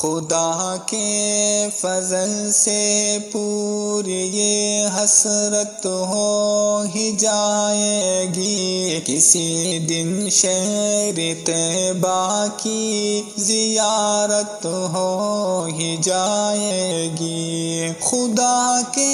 خدا کے فضل سے پوری یہ حسرت ہو ہی جائے گی، کسی دن شہر طیبہ کی زیارت ہو ہی جائے گی۔ خدا کے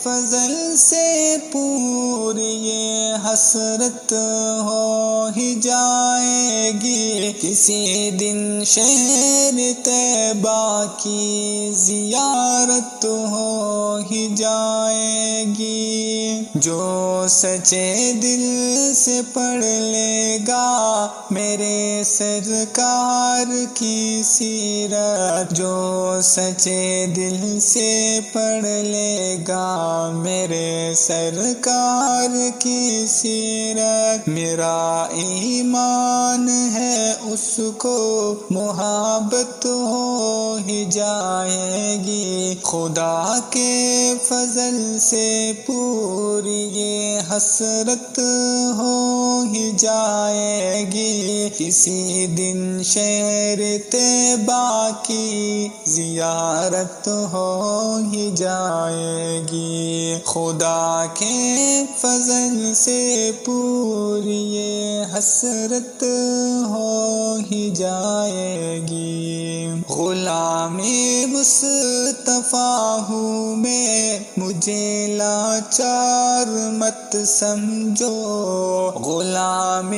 فضل سے پوری یہ حسرت ہو ہی جائے گی، کسی دن شہر طیبہ کی زیارت ہو ہی جائے گی۔ جو سچے دل سے پڑھ لے گا میرے سرکار کی سیرت، جو سچے دل سے پڑھ لے گا میرے سرکار کی سیرت، میرا ایمان ہے اس کو محبت ہو ہی جائے گی۔ خدا کے فضل سے پوری یہ حسرت ہو ہی جائے گی، کسی دن شہر طیبہ کی زیارت ہو ہی جائے گی۔ خدا کے فضل سے پوری یہ حسرت ہو ہی جائے گی۔ غلام مصطفیٰ ہوں میں مجھے لاچار مت سمجھو، غلام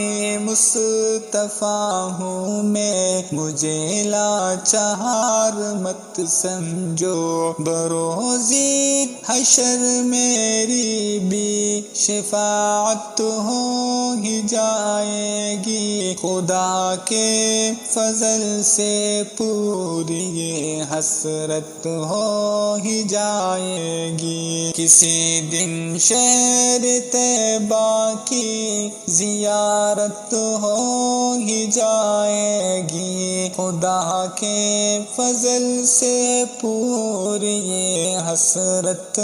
مصطفیٰ ہوں میں مجھے لاچار مت سمجھو، بروزی حشر میری بھی شفاعت ہو ہی جائے گی۔ خدا کے فضل سے پوری یہ حسرت ہو ہی جائے گی، کسی دن شہر طیبہ کی زیارت ہو ہی جائے گی۔ خدا کے فضل سے پوری یہ حسرت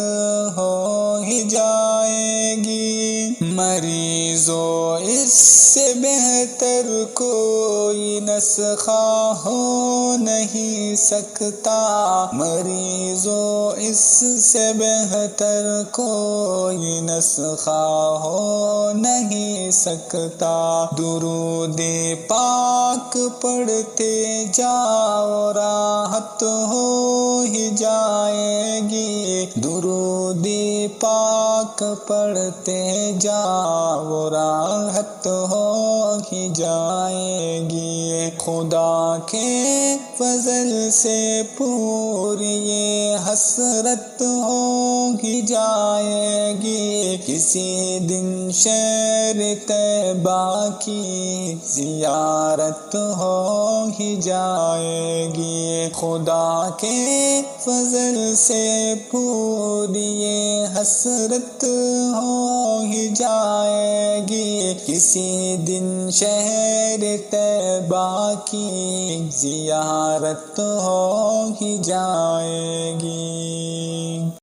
ہو ہی جائے گی۔ مریضو اس سے بہتر کوئی نسخہ ہو نہیں سکتا، مریضو اس سے بہتر کوئی نسخہ ہو نہیں سکتا۔ درود پاک پڑھتے جاؤ راحت ہو ہی جائے گی، درود پاک پڑھتے جاؤ راحت ہو ہی جائے گی۔ خدا کے فضل سے پوری یہ حسرت ہو ہی جائے گی، کسی دن شہر طیبہ کی زیارت ہو ہی جائے گی۔ خدا کے فضل سے پوری یہ حسرت ہو ہی جائے گی، کسی دن شہر طیبہ کی زیارت ہو ہی جائے گی۔